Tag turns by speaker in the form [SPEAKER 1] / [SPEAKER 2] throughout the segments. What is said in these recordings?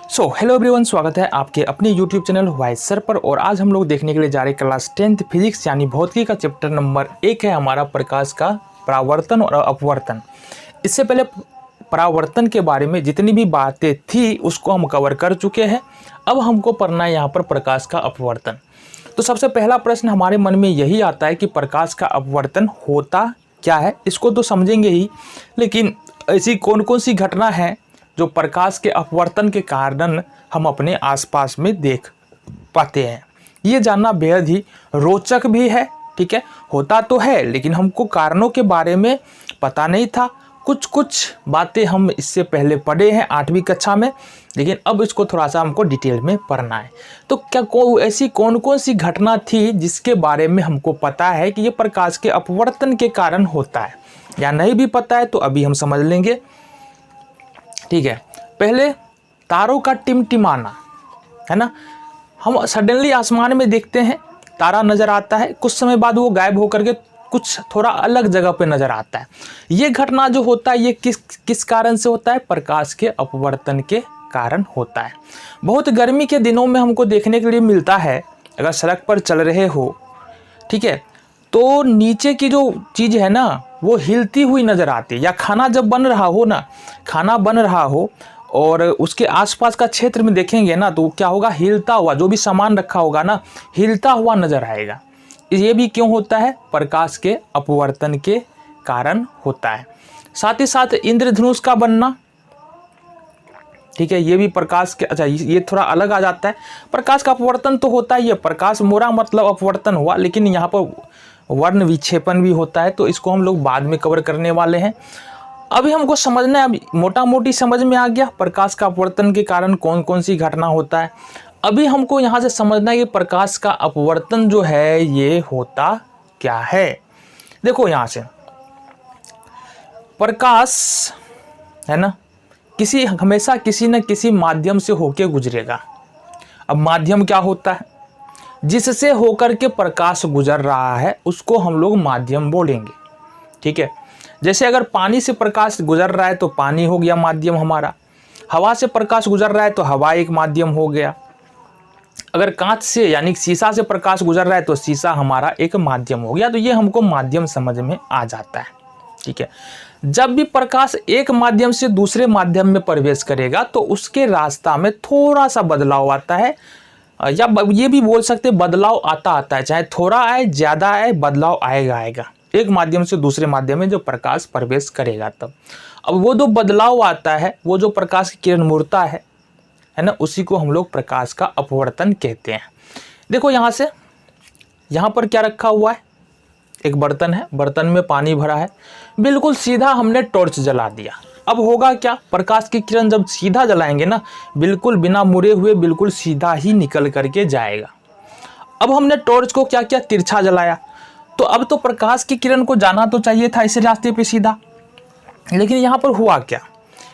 [SPEAKER 1] Hello everyone, स्वागत है आपके अपने यूट्यूब चैनल वाइस सर पर। और आज हम लोग देखने के लिए जा रहे क्लास 10th फिजिक्स यानी भौतिकी का चैप्टर नंबर 1 है हमारा प्रकाश का परावर्तन और अपवर्तन। इससे पहले परावर्तन के बारे में जितनी भी बातें थी उसको हम कवर कर चुके हैं। अब हमको पढ़ना है यहाँ पर प्रकाश का अपवर्तन। तो सबसे पहला प्रश्न हमारे मन में यही आता है कि प्रकाश का अपवर्तन होता क्या है। इसको तो समझेंगे ही, लेकिन ऐसी कौन कौन सी घटना है जो प्रकाश के अपवर्तन के कारण हम अपने आसपास में देख पाते हैं, ये जानना बेहद ही रोचक भी है। ठीक है, होता तो है लेकिन हमको कारणों के बारे में पता नहीं था। कुछ बातें हम इससे पहले पढ़े हैं 8वीं कक्षा में, लेकिन अब इसको थोड़ा सा हमको डिटेल में पढ़ना है। तो क्या ऐसी कौन कौन सी घटना थी जिसके बारे में हमको पता है कि ये प्रकाश के अपवर्तन के कारण होता है, या नहीं भी पता है तो अभी हम समझ लेंगे। ठीक है, पहले तारों का टिमटिमाना है ना। हम सडनली आसमान में देखते हैं, तारा नज़र आता है, कुछ समय बाद वो गायब होकर के कुछ थोड़ा अलग जगह पे नज़र आता है। ये घटना जो होता है ये किस कारण से होता है? प्रकाश के अपवर्तन के कारण होता है। बहुत गर्मी के दिनों में हमको देखने के लिए मिलता है, अगर सड़क पर चल रहे हो, ठीक है, तो नीचे की जो चीज़ है ना वो हिलती हुई नज़र आती है। या खाना जब बन रहा हो ना, खाना बन रहा हो और उसके आसपास का क्षेत्र में देखेंगे ना तो क्या होगा? हिलता हुआ, जो भी सामान रखा होगा ना हिलता हुआ नज़र आएगा। ये भी क्यों होता है? प्रकाश के अपवर्तन के कारण होता है। साथ ही साथ इंद्रधनुष का बनना, ठीक है, ये भी प्रकाश के, अच्छा ये थोड़ा अलग आ जाता है। प्रकाश का अपवर्तन तो होता है, ये प्रकाश मोरा मतलब अपवर्तन हुआ, लेकिन यहाँ पर वर्ण विक्षेपण भी होता है, तो इसको हम लोग बाद में कवर करने वाले हैं। अभी हमको समझना है, अभी मोटा मोटी समझ में आ गया प्रकाश का अपवर्तन के कारण कौन कौन सी घटना होता है। अभी हमको यहाँ से समझना है कि प्रकाश का अपवर्तन जो है ये होता क्या है। देखो यहाँ से प्रकाश है ना हमेशा किसी न किसी माध्यम से होके गुजरेगा। अब माध्यम क्या होता है? जिससे होकर के प्रकाश गुजर रहा है उसको हम लोग माध्यम बोलेंगे। ठीक है, जैसे अगर पानी से प्रकाश गुजर रहा है तो पानी हो गया माध्यम हमारा। हवा से प्रकाश गुजर रहा है तो हवा एक माध्यम हो गया। अगर कांच से यानी शीशा से प्रकाश गुजर रहा है तो शीशा हमारा एक माध्यम हो गया। तो ये हमको माध्यम समझ में आ जाता है। ठीक है, जब भी प्रकाश एक माध्यम से दूसरे माध्यम में प्रवेश करेगा तो उसके रास्ता में थोड़ा सा बदलाव आता है, या ये भी बोल सकते बदलाव आता है, चाहे थोड़ा आए ज़्यादा आए, बदलाव आएगा एक माध्यम से दूसरे माध्यम में जो प्रकाश प्रवेश करेगा तब। अब वो जो बदलाव आता है, वो जो प्रकाश की किरण मुड़ता है ना, उसी को हम लोग प्रकाश का अपवर्तन कहते हैं। देखो यहाँ से, यहाँ पर क्या रखा हुआ है? एक बर्तन है, बर्तन में पानी भरा है, बिल्कुल सीधा हमने टॉर्च जला दिया। अब होगा क्या? प्रकाश की किरण जब सीधा जलाएंगे ना, बिल्कुल बिना मुड़े हुए बिल्कुल सीधा ही निकल करके जाएगा। अब हमने टॉर्च को क्या किया? तिरछा जलाया, तो अब तो प्रकाश की किरण को जाना तो चाहिए था इस रास्ते पे सीधा, लेकिन यहाँ पर हुआ क्या?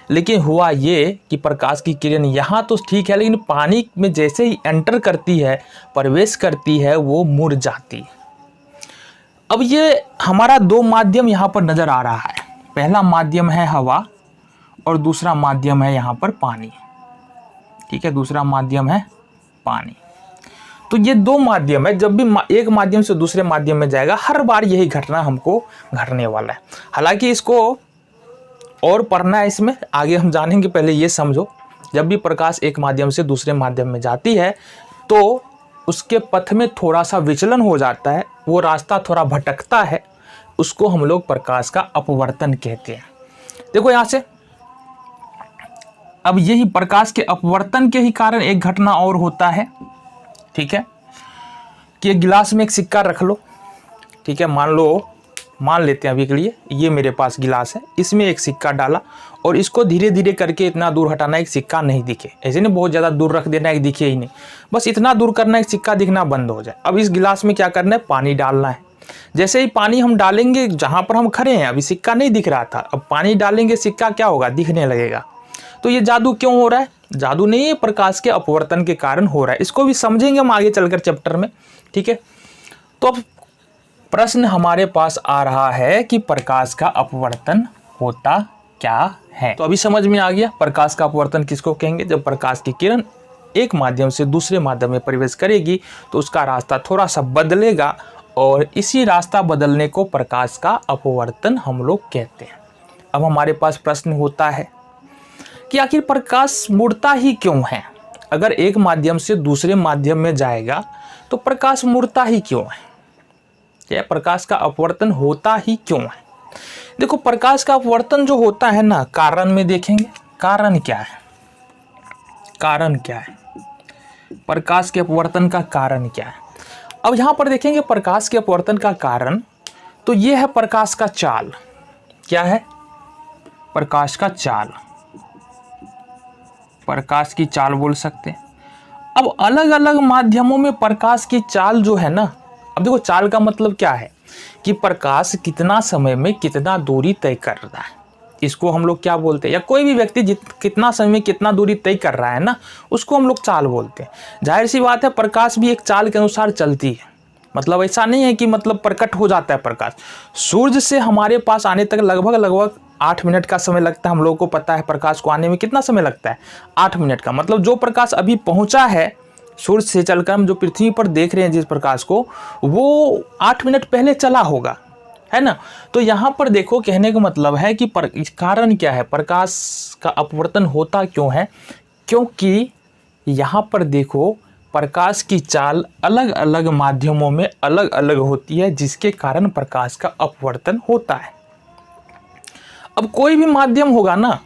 [SPEAKER 1] लेकिन हुआ ये कि प्रकाश की किरण यहाँ तो ठीक है, लेकिन पानी में जैसे ही एंटर करती है, प्रवेश करती है, वो मुड़ जाती है। अब ये हमारा दो माध्यम यहाँ पर नज़र आ रहा है। पहला माध्यम है हवा और दूसरा माध्यम है यहाँ पर पानी। ठीक है, दूसरा माध्यम है पानी। तो ये दो माध्यम है, जब भी एक माध्यम से दूसरे माध्यम में जाएगा हर बार यही घटना हमको घटने वाला है। हालांकि इसको और पढ़ना है, इसमें आगे हम जानेंगे, पहले ये समझो जब भी प्रकाश एक माध्यम से दूसरे माध्यम में जाती है तो उसके पथ में थोड़ा सा विचलन हो जाता है, वो रास्ता थोड़ा भटकता है, उसको हम लोग प्रकाश का अपवर्तन कहते हैं। देखो यहाँ से, अब यही प्रकाश के अपवर्तन के ही कारण एक घटना और होता है। ठीक है, कि एक गिलास में एक सिक्का रख लो। ठीक है, मान लेते हैं अभी के लिए ये मेरे पास गिलास है, इसमें एक सिक्का डाला और इसको धीरे धीरे करके इतना दूर हटाना एक सिक्का नहीं दिखे, ऐसे नहीं बहुत ज़्यादा दूर रख देना एक दिखे ही नहीं, बस इतना दूर करना एक सिक्का दिखना बंद हो जाए। अब इस गिलास में क्या करना है? पानी डालना है। जैसे ही पानी हम डालेंगे, जहाँ पर हम खड़े हैं अभी सिक्का नहीं दिख रहा था, अब पानी डालेंगे सिक्का क्या होगा? दिखने लगेगा। तो ये जादू क्यों हो रहा है? जादू नहीं है, प्रकाश के अपवर्तन के कारण हो रहा है। इसको भी समझेंगे हम आगे चलकर चैप्टर में। ठीक है, तो अब प्रश्न हमारे पास आ रहा है कि प्रकाश का अपवर्तन होता क्या है। तो अभी समझ में आ गया प्रकाश का अपवर्तन किसको कहेंगे। जब प्रकाश की किरण एक माध्यम से दूसरे माध्यम में प्रवेश करेगी तो उसका रास्ता थोड़ा सा बदलेगा और इसी रास्ता बदलने को प्रकाश का अपवर्तन हम लोग कहते हैं। अब हमारे पास प्रश्न होता है कि आखिर प्रकाश मुड़ता ही क्यों है। अगर एक माध्यम से दूसरे माध्यम में जाएगा तो प्रकाश मुड़ता ही क्यों है, या प्रकाश का अपवर्तन होता ही क्यों है। देखो प्रकाश का अपवर्तन जो होता है ना, कारण में देखेंगे कारण क्या है, कारण क्या है, प्रकाश के अपवर्तन का कारण क्या है। अब यहां पर देखेंगे प्रकाश के अपवर्तन का कारण, तो यह है प्रकाश का चाल। क्या है, प्रकाश का चाल, प्रकाश की चाल बोल सकते हैं। अब अलग अलग माध्यमों में प्रकाश की चाल जो है ना, अब देखो चाल का मतलब क्या है कि प्रकाश कितना समय में कितना दूरी तय कर रहा है, इसको हम लोग क्या बोलते हैं। या कोई भी व्यक्ति कितना समय में कितना दूरी तय कर रहा है ना, उसको हम लोग चाल बोलते हैं। जाहिर सी बात है प्रकाश भी एक चाल के अनुसार चलती है। मतलब ऐसा नहीं है कि मतलब प्रकट हो जाता है प्रकाश। सूर्य से हमारे पास आने तक लगभग 8 मिनट का समय लगता है। हम लोगों को पता है प्रकाश को आने में कितना समय लगता है, 8 मिनट का। मतलब जो प्रकाश अभी पहुंचा है सूर्य से चलकर, हम जो पृथ्वी पर देख रहे हैं जिस प्रकाश को, वो 8 मिनट पहले चला होगा, है ना। तो यहाँ पर देखो कहने का मतलब है कि कारण क्या है, प्रकाश का अपवर्तन होता क्यों है, क्योंकि यहाँ पर देखो प्रकाश की चाल अलग अलग माध्यमों में अलग अलग होती है, जिसके कारण प्रकाश का अपवर्तन होता है। अब कोई भी माध्यम होगा ना,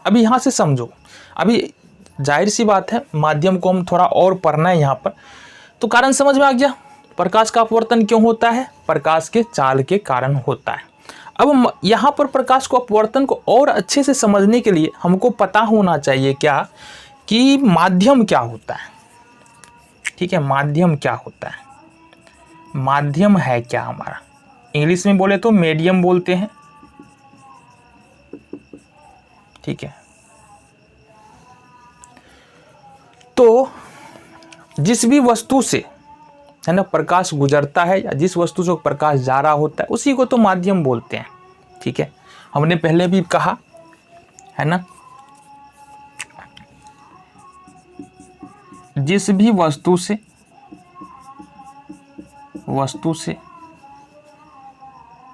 [SPEAKER 1] अभी यहाँ से समझो, अभी जाहिर सी बात है माध्यम को हम थोड़ा और पढ़ना है यहाँ पर, तो कारण समझ में आ गया। प्रकाश का अपवर्तन क्यों होता है, प्रकाश के चाल के कारण होता है। अब यहाँ पर प्रकाश को अपवर्तन को और अच्छे से समझने के लिए हमको पता होना चाहिए क्या, कि माध्यम क्या होता है। ठीक है, माध्यम क्या होता है, माध्यम है क्या हमारा, इंग्लिश में बोले तो मीडियम बोलते हैं। ठीक है, तो जिस भी वस्तु से है ना प्रकाश गुजरता है, या जिस वस्तु से प्रकाश जा रहा होता है, उसी को तो माध्यम बोलते हैं। ठीक है, हमने पहले भी कहा है ना, जिस भी वस्तु से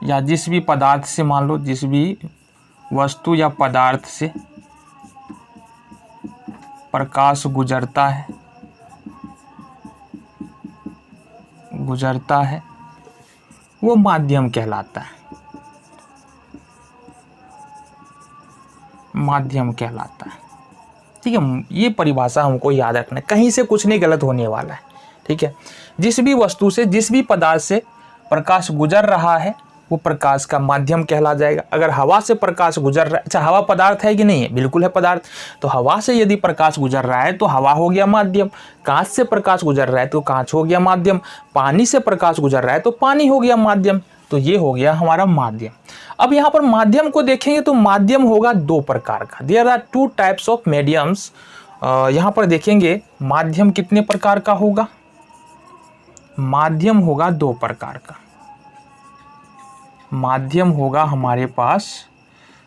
[SPEAKER 1] या जिस भी पदार्थ से, मान लो जिस भी वस्तु या पदार्थ से प्रकाश गुजरता है वो माध्यम कहलाता है, माध्यम कहलाता है। ठीक है, ये परिभाषा हमको याद रखना है, कहीं से कुछ नहीं गलत होने वाला है। ठीक है, जिस भी वस्तु से जिस भी पदार्थ से प्रकाश गुजर रहा है वो प्रकाश का माध्यम कहला जाएगा। अगर हवा से प्रकाश गुजर रहा है, अच्छा हवा पदार्थ है कि नहीं है, बिल्कुल है पदार्थ, तो हवा से यदि प्रकाश गुजर रहा है तो हवा हो गया माध्यम। कांच से प्रकाश गुजर रहा है तो कांच हो गया माध्यम। पानी से प्रकाश गुजर रहा है तो पानी हो गया माध्यम। तो ये हो गया हमारा माध्यम। अब यहाँ पर माध्यम को देखेंगे तो माध्यम होगा 2 प्रकार का। There are 2 types of mediums. यहाँ पर देखेंगे माध्यम कितने प्रकार का होगा, माध्यम होगा 2 प्रकार का। माध्यम होगा हमारे पास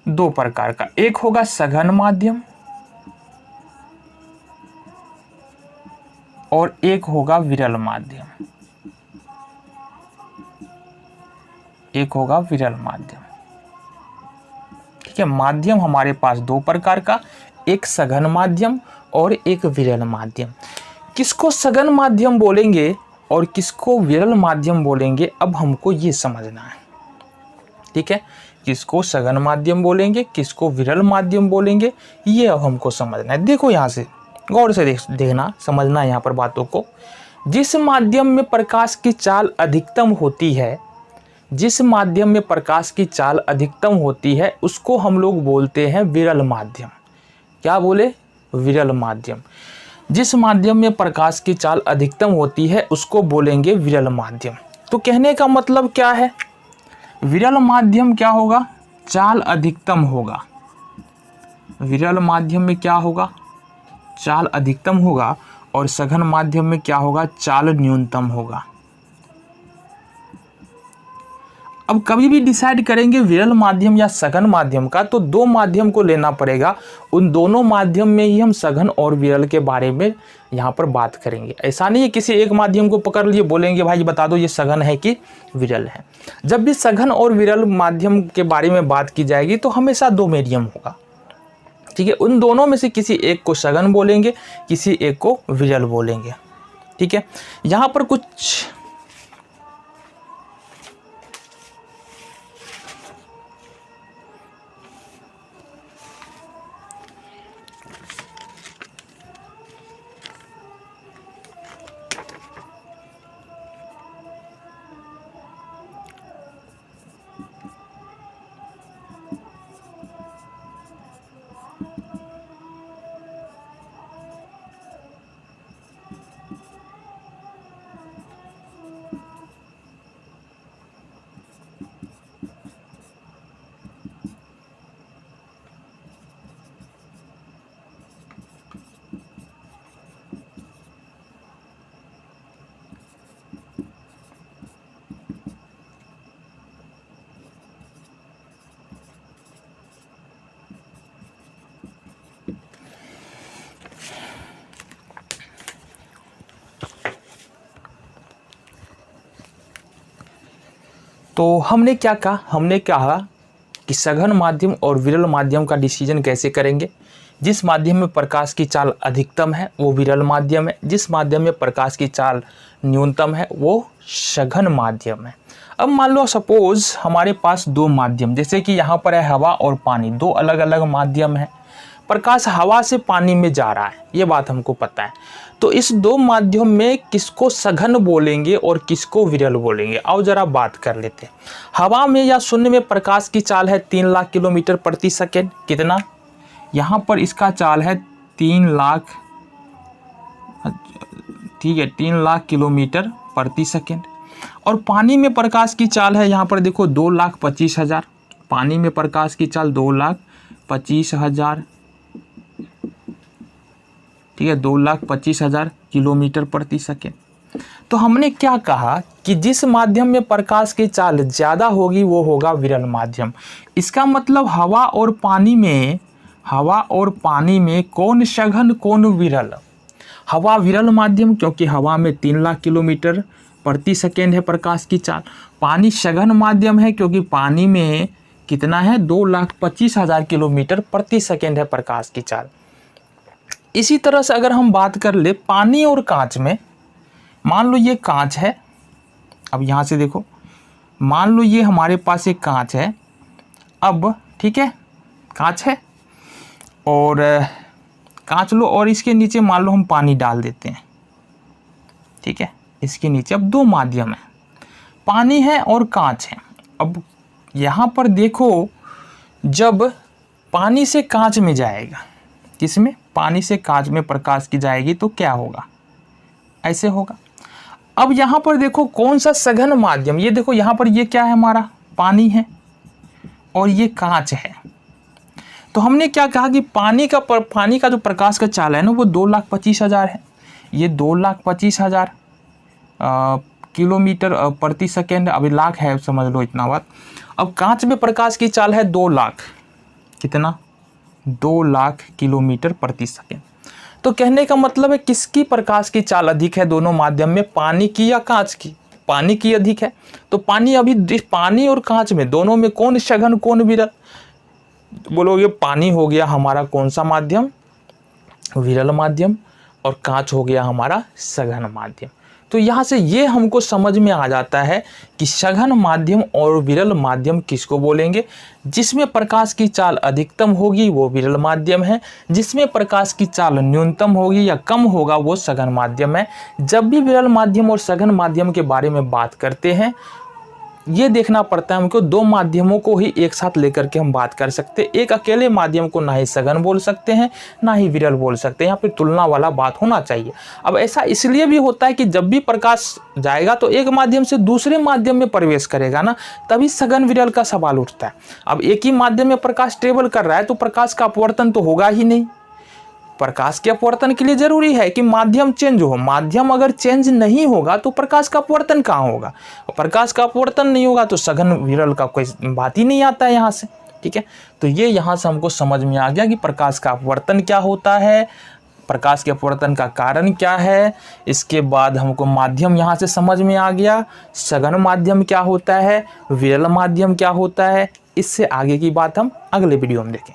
[SPEAKER 1] 2 प्रकार का, एक होगा सघन माध्यम और एक होगा विरल माध्यम। एक होगा विरल माध्यम। ठीक है, माध्यम हमारे पास 2 प्रकार का, एक सघन माध्यम और एक विरल माध्यम। किसको सघन माध्यम बोलेंगे और किसको विरल माध्यम बोलेंगे, अब हमको ये समझना है। ठीक है, किसको सघन माध्यम बोलेंगे, किसको विरल माध्यम बोलेंगे, ये अब हमको समझना है। देखो यहाँ से गौर से देखना, समझना है यहाँ पर बातों को। जिस माध्यम में प्रकाश की चाल अधिकतम होती है, जिस माध्यम में प्रकाश की चाल अधिकतम होती है उसको हम लोग बोलते हैं विरल माध्यम। क्या बोले, विरल माध्यम। जिस माध्यम में प्रकाश की चाल अधिकतम होती है उसको बोलेंगे विरल माध्यम। तो कहने का मतलब क्या है, विरल माध्यम क्या होगा, चाल अधिकतम होगा। विरल माध्यम में क्या होगा, चाल अधिकतम होगा, और सघन माध्यम में क्या होगा, चाल न्यूनतम होगा। अब कभी भी डिसाइड करेंगे विरल माध्यम या सघन माध्यम का, तो दो माध्यम को लेना पड़ेगा। उन दोनों माध्यम में ही हम सघन और विरल के बारे में यहाँ पर बात करेंगे। ऐसा नहीं है किसी एक माध्यम को पकड़ लिए बोलेंगे भाई बता दो ये सघन है कि विरल है। जब भी सघन और विरल माध्यम के बारे में बात की जाएगी तो हमेशा दो मीडियम होगा, ठीक है। उन दोनों में से किसी एक को सघन बोलेंगे, किसी एक को विरल बोलेंगे, ठीक है। यहाँ पर कुछ तो हमने क्या कहा, हमने कहा कि सघन माध्यम और विरल माध्यम का डिसीजन कैसे करेंगे। जिस माध्यम में प्रकाश की चाल अधिकतम है वो विरल माध्यम है, जिस माध्यम में प्रकाश की चाल न्यूनतम है वो सघन माध्यम है। अब मान लो सपोज हमारे पास दो माध्यम, जैसे कि यहाँ पर है हवा और पानी, दो अलग अलग माध्यम है। प्रकाश हवा से पानी में जा रहा है, ये बात हमको पता है। तो इस दो माध्यम में किसको सघन बोलेंगे और किसको विरल बोलेंगे, आओ जरा बात कर लेते हैं। हवा में या शून्य में प्रकाश की चाल है 3 लाख किलोमीटर प्रति सेकेंड। कितना, यहाँ पर इसका चाल है 3 लाख, ठीक है, 3 लाख किलोमीटर प्रति सेकेंड। और पानी में प्रकाश की चाल है यहाँ पर देखो 2,25,000। पानी में प्रकाश की चाल 2,25,000, ठीक है, 2,25,000 किलोमीटर प्रति सेकेंड। तो हमने क्या कहा कि जिस माध्यम में प्रकाश की चाल ज़्यादा होगी वो होगा विरल माध्यम। इसका मतलब हवा और पानी में कौन सघन कौन विरल। हवा विरल माध्यम, क्योंकि हवा में 3 लाख किलोमीटर प्रति सेकेंड है प्रकाश की चाल। पानी सघन माध्यम है क्योंकि पानी में कितना है, 2,25,000 किलोमीटर प्रति सेकेंड है प्रकाश की चाल। इसी तरह से अगर हम बात कर ले पानी और कांच में, मान लो ये कांच है, अब यहाँ से देखो, मान लो ये हमारे पास एक कांच है, अब ठीक है कांच है और कांच लो और इसके नीचे मान लो हम पानी डाल देते हैं, ठीक है, इसके नीचे। अब दो माध्यम है, पानी है और कांच है। अब यहाँ पर देखो जब पानी से कांच में जाएगा, किसमें, पानी से कांच में प्रकाश की जाएगी तो क्या होगा, ऐसे होगा। अब यहाँ पर देखो कौन सा सघन माध्यम, ये देखो यहाँ पर ये क्या है, हमारा पानी है और ये कांच है। तो हमने क्या कहा कि पानी का जो प्रकाश का चाल है ना वो 2,25,000 है, ये 2,25,000 किलोमीटर प्रति सेकेंड, अभी लाख है समझ लो इतना बात। अब कांच में प्रकाश की चाल है 2 लाख, कितना, 2 लाख किलोमीटर प्रति सेकेंड। तो कहने का मतलब है किसकी प्रकाश की चाल अधिक है दोनों माध्यम में, पानी की या कांच की, पानी की अधिक है। तो पानी और कांच में दोनों में कौन सघन कौन विरल, बोलोगे पानी हो गया हमारा कौन सा माध्यम, विरल माध्यम, और कांच हो गया हमारा सघन माध्यम। तो यहाँ से ये हमको समझ में आ जाता है कि सघन माध्यम और विरल माध्यम किसको बोलेंगे। जिसमें प्रकाश की चाल अधिकतम होगी वो विरल माध्यम है, जिसमें प्रकाश की चाल न्यूनतम होगी या कम होगा वो सघन माध्यम है। जब भी विरल माध्यम और सघन माध्यम के बारे में बात करते हैं ये देखना पड़ता है हमको, दो माध्यमों को ही एक साथ लेकर के हम बात कर सकते हैं। एक अकेले माध्यम को ना ही सघन बोल सकते हैं ना ही विरल बोल सकते हैं, यहाँ पे तुलना वाला बात होना चाहिए। अब ऐसा इसलिए भी होता है कि जब भी प्रकाश जाएगा तो एक माध्यम से दूसरे माध्यम में प्रवेश करेगा ना, तभी सघन विरल का सवाल उठता है। अब एक ही माध्यम में प्रकाश ट्रेवल कर रहा है तो प्रकाश का अपवर्तन तो होगा ही नहीं, प्रकाश के अपवर्तन के लिए जरूरी है कि माध्यम चेंज हो। माध्यम अगर चेंज नहीं होगा तो प्रकाश का अपवर्तन कहाँ होगा, और प्रकाश का अपवर्तन नहीं होगा तो सघन विरल का कोई बात ही नहीं आता है यहाँ से। ठीक है, तो ये यहाँ से हमको समझ में आ गया कि प्रकाश का अपवर्तन क्या होता है, प्रकाश के अपवर्तन का कारण क्या है। इसके बाद हमको माध्यम यहाँ से समझ में आ गया, सघन माध्यम क्या होता है, विरल माध्यम क्या होता है। इससे आगे की बात हम अगले वीडियो में देखें।